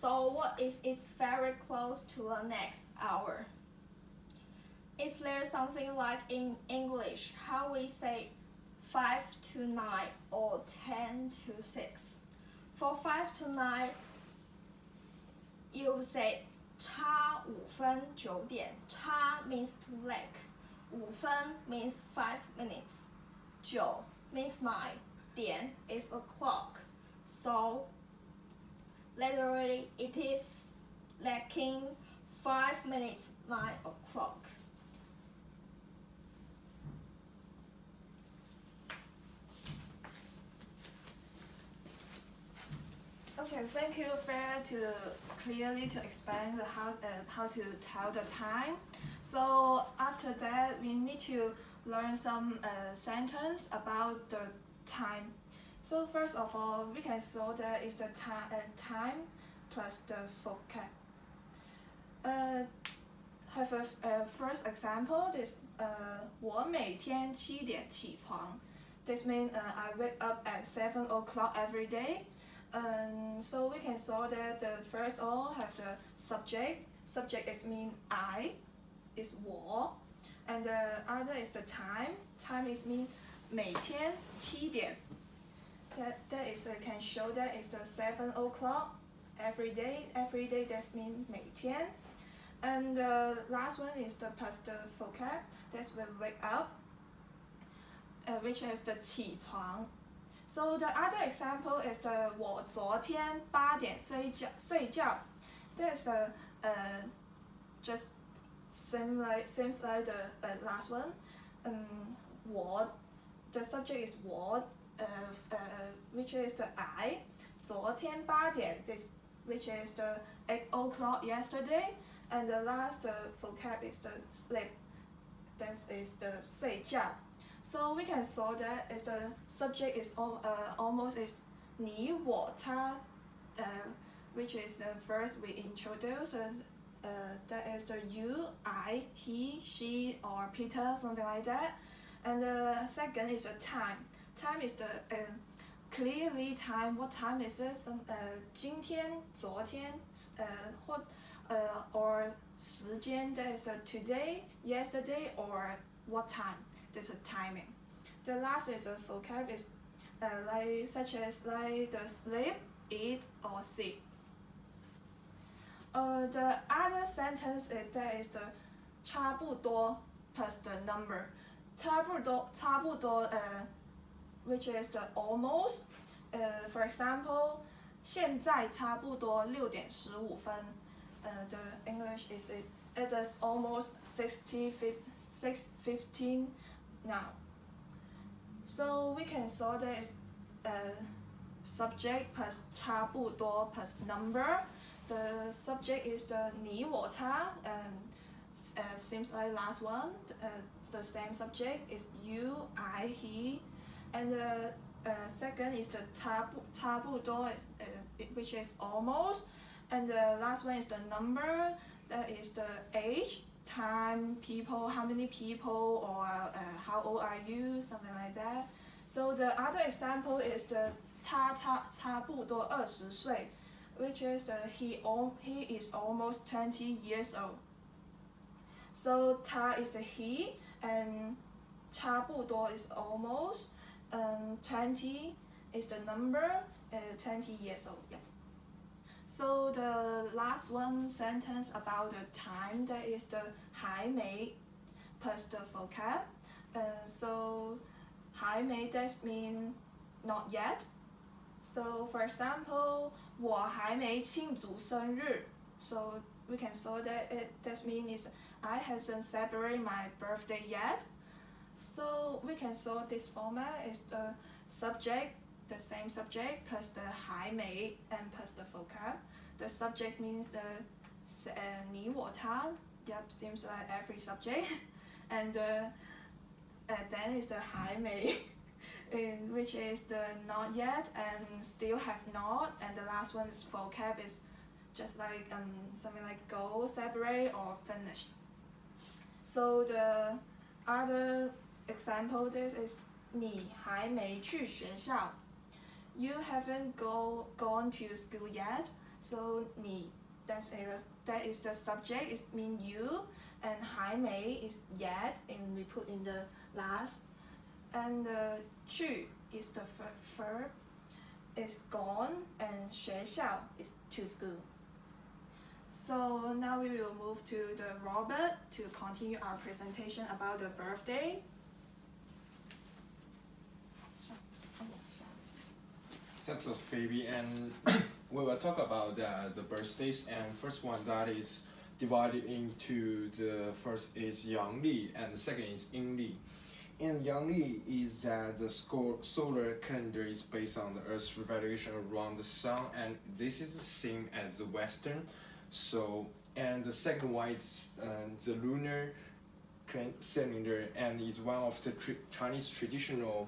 So what if it's very close to the next hour? Is there something like in English how we say 5 to 9 or 10 to 6? For 5 to 9, you say 差5分9点. 差 means to lack. 5分 means 5 minutes. 9 means 9. 点 is o'clock. So literally it is lacking 5 minutes 9 o'clock. Okay, thank you, Fair, to clearly to explain how to tell the time. So after that, we need to learn some sentence about the time. So first of all, we can show that is the time plus the vocab. Have a first example. This 我每天7点起床. This means I wake up at 7 o'clock every day. So we can show that the first all have the subject. Subject is mean I, is 我, and the other is the time. Time is mean 每天7点. That is can show that is the 7 o'clock every day. Every day that mean 每天. And the last one is the plus the vocab. That's when wake up, which is the 起床. So the other example is the 我昨天8点睡觉. There's a just seems like the last one. 我 the subject is 我 which is the I. 昨天8点 this which is the 8 o'clock yesterday. And the last vocab is the sleep. That is the 睡觉. So we can show that is the subject is almost is 你我他, which is the first we introduce. That is the you, I, he, she, or Peter, something like that. And the second is the time. Time is the clearly time. What time is it? 今天, 昨天, or 时间. That is the today, yesterday, or what time. That's a timing. The last is a vocab is like such as like the sleep, eat, or see. The other sentence is that is the 差不多 plus the number. 差不多 which is the almost. For example, 现在差不多6点15分. The English is it is almost 6:15 now. So we can show that is subject plus 差不多 plus number. The subject is the 你我他, seems like last one. The same subject is you, I, he, and the second is the 差不多, which is almost, and the last one is the number. That is the age, time, people, how many people, or how old are you, something like that. So the other example is the 他差不多20岁, which is the he is almost 20 years old. So 他 is the he, and 差不多 is almost, 20 is the number, 20 years old. Yeah. So the last one sentence about the time, that is the 还没 plus the vocab. So 还没 that mean not yet. So for example, 我还没庆祝生日. So we can show that that means is I hasn't celebrated my birthday yet. So we can show this format is the subject, the same subject plus the 还没 and plus the vocab. The subject means the 你我他. Yep, seems like every subject. And then is the 还没, which is the not yet and still have not. And the last one is vocab is just like something like go, celebrate, or finish. So the other example this is 你还没去学校. You haven't gone to school yet. So 你 that is the subject, it means you, and 还没 is yet, and we put in the last. And 去 is the verb, is gone, and 学校 is to school. So now we will move to the Robert to continue our presentation about the birthday. Thanks, Phoebe, and we will talk about the birthdays. And first one that is divided into the first is Yangli and the second is Yingli. And Yangli is that the solar calendar is based on the Earth's revolution around the sun, and this is the same as the Western. So, and the second one is the lunar cylinder, and is one of the Chinese traditional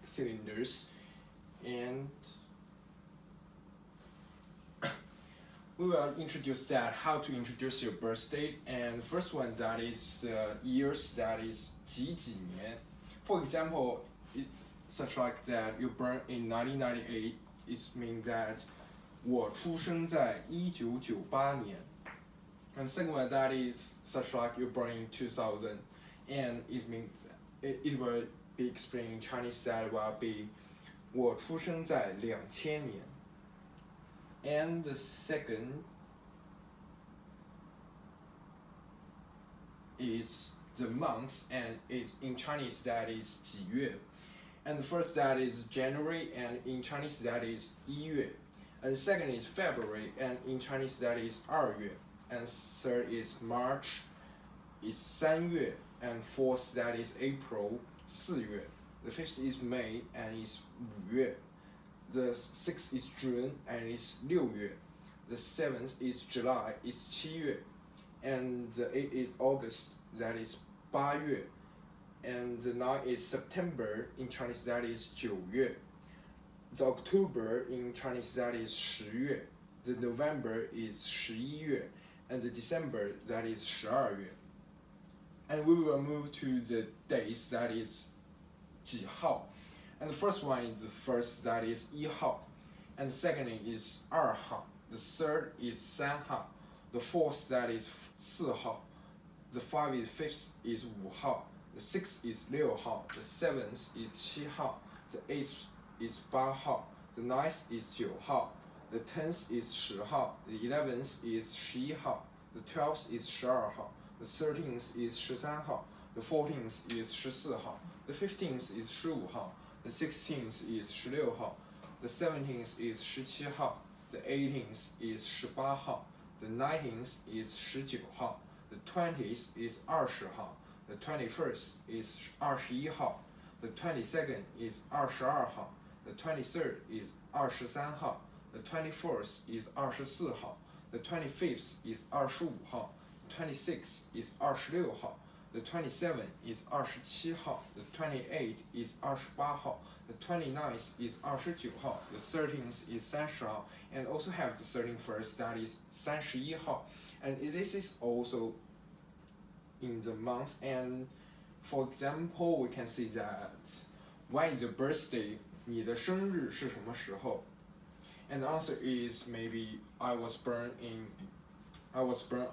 cylinders. And we will introduce that, how to introduce your birth date. And the first one that is years, that is 几几年. For example, such like that you born in 1998, it means that 我出生在1998年. And second one that is such like you born in 2000, and it means it will be explained in Chinese that will be 我出生在2000年. And the second is the months, and it's in Chinese that is 几月. And the first that is January, and in Chinese that is 1月. And the second is February, and in Chinese that is 2月. And third is March, is 3月. And fourth that is April, 4月. The fifth is May, and is 5月. The sixth is June, and is 6月. The seventh is July, is 7月. And the eighth is August, that is 8月. And the ninth is September, in Chinese that is 9月. The October, in Chinese that is 10月. The November is 11月. And the December, that is 12月. And we will move to the days, that is 几号. And the first one is the first, that is 1号. And the second is 2号. The third is 3号. The fourth, that is 4号. The fifth is 5号. The sixth is 6号. The seventh is 7号. The eighth is 8号. The ninth is 9号. The 10th is 10号. The 11th is 11号. The 12th is 12号. The 13th is 13号. The 14th is 14号. The 15th is 15号. The 16th is 16号. The 17th is 17号. The 18th is 18号. The 19th is 19号. The 20th is 20号. The 21st is 21号. The 22nd is 22号. The 23rd is 23号. The 24th is 24号. The 25th is 25号. The 26th is 26号. The 27th is 27号. The 28th is 28号. The 29th is 29号. The 13th is 30号. And also have the 31st, that is 31号. And this is also in the month. And for example, we can see that when is your birthday? 你的生日是什么时候? And the answer is maybe I was born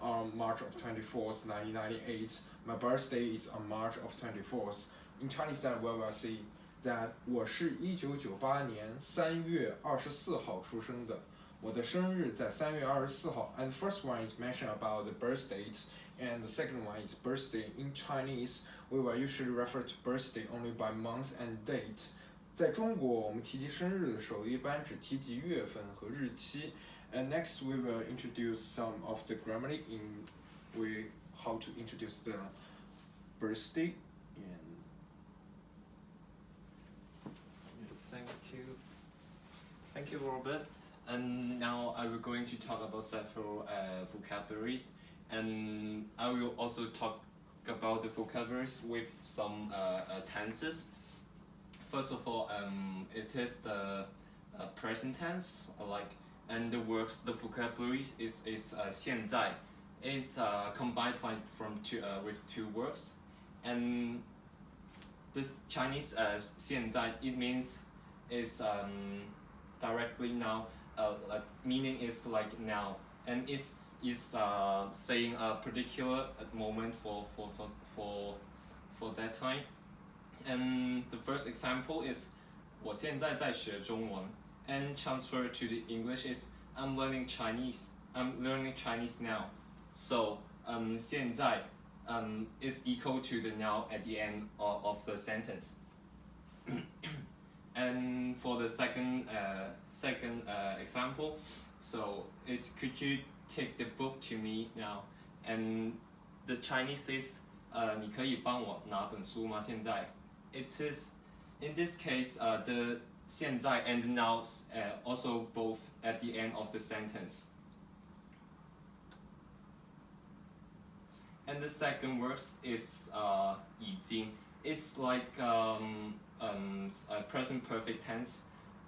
on March of 24th, 1998. My birthday is on March of 24th. In Chinese, that we will say that 我是1998年3月24号出生的。我的生日在3月24号。And the first one is mentioned about the birth dates, and the second one is birthday. In Chinese, we will usually refer to birthday only by month and date. 在中国，我们提及生日的时候，一般只提及月份和日期。And next, we will introduce some of the grammar in how to introduce the birthday. And thank you, Robert. And now I will going to talk about several vocabularies, and I will also talk about the vocabularies with some tenses. First of all, it is the present tense, and the vocabulary is 现在. It's combined with two words, and this Chinese 现在 it means it's directly now like meaning is like now, and is saying a particular moment for that time. And the first example is 我现在在学中文 and transfer to the English is I'm learning Chinese. I'm learning Chinese now. So 现在 is equal to the now at the end of the sentence. And for the second example, so it's could you take the book to me now? And the Chinese is 你可以帮我拿本书吗？现在 it is in this case the 现在 and the now also both at the end of the sentence. And the second word is 已经 it's like a present perfect tense,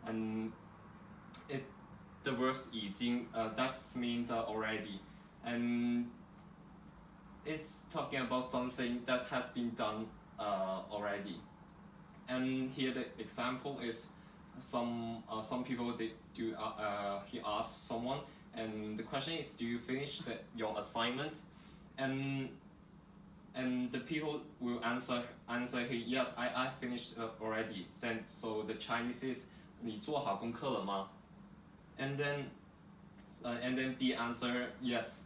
and the words 已经 that means already, and it's talking about something that has been done already. And here the example is some people he asks someone, and the question is, do you finish your assignment? And the people will answer he, yes, I finished already. So the Chinese is 你做好功课了吗? And then B answer, yes,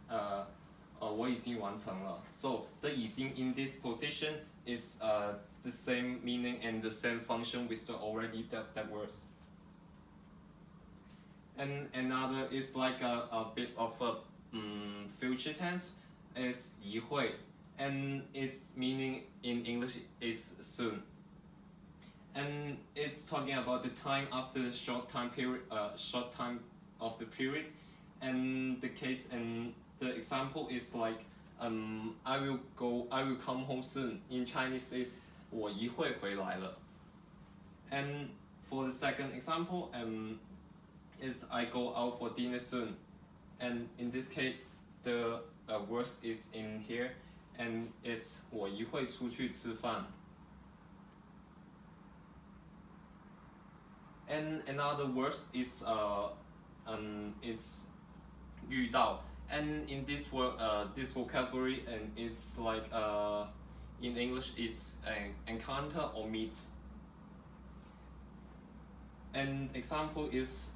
我已经完成了. So the 已经 in this position is the same meaning and the same function with the already that words. And another is like a bit of a future tense. It's 一会, and its meaning in English is soon. And it's talking about the time after the short time of the period. And the case and the example is like I will come home soon. In Chinese is 我一会回来了. And for the second example, it's I go out for dinner soon. And in this case, the word is in here, and it's 我一会出去吃饭. And another word is it's 遇到. And in this word, this vocabulary, and it's like in English is encounter or meet. And example is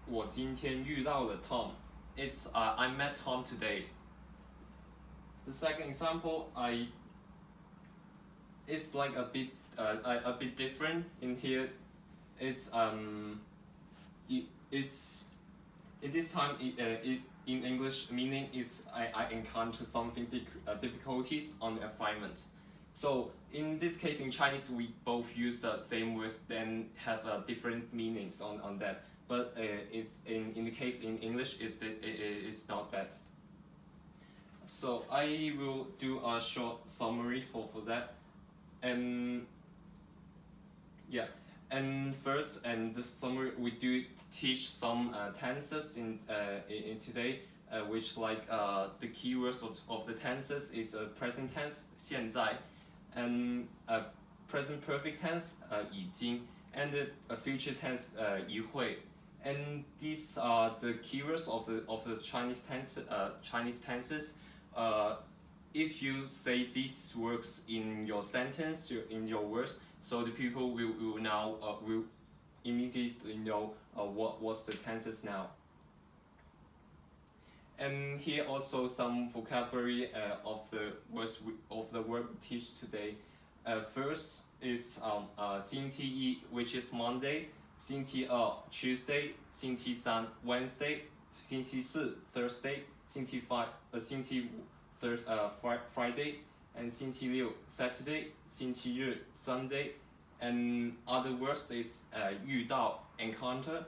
我今天遇到了 Tom. It's I met Tom today. The second example, it's like a bit different in here. It's in this time in English meaning is I encounter something difficulties on the assignment. So in this case in Chinese we both use the same words then have different meanings on that. But it's in the case in English it's not that. So I will do a short summary for that. And yeah, and first and the summary we do teach some tenses in today, which like the keywords of the tenses is present tense 现在 and present perfect tense 已经 and the future tense 一会. And these are the keywords of the Chinese tenses. If you say these words in your sentence, in your words, so the people will now will immediately know what's the tenses now. And here also some vocabulary of the words of the word we teach today. First is 星期一, which is Monday. 星期二 Tuesday. 星期三 Wednesday. 星期四 Thursday. 星期五 Friday. And 星期六 Saturday. 星期日 Sunday. And other words is 遇到 encounter.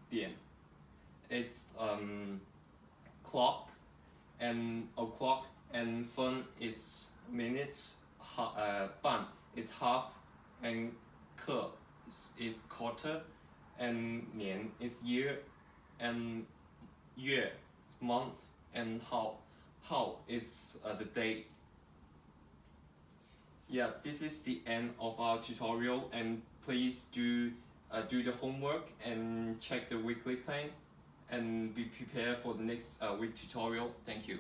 点 it's clock and o'clock, and 分 is minutes, 半 is half, and 刻 is quarter, and 年 is year, and 月 is month, and how it's the day. Yeah, this is the end of our tutorial, and please do do the homework and check the weekly plan and be prepared for the next week tutorial. Thank you.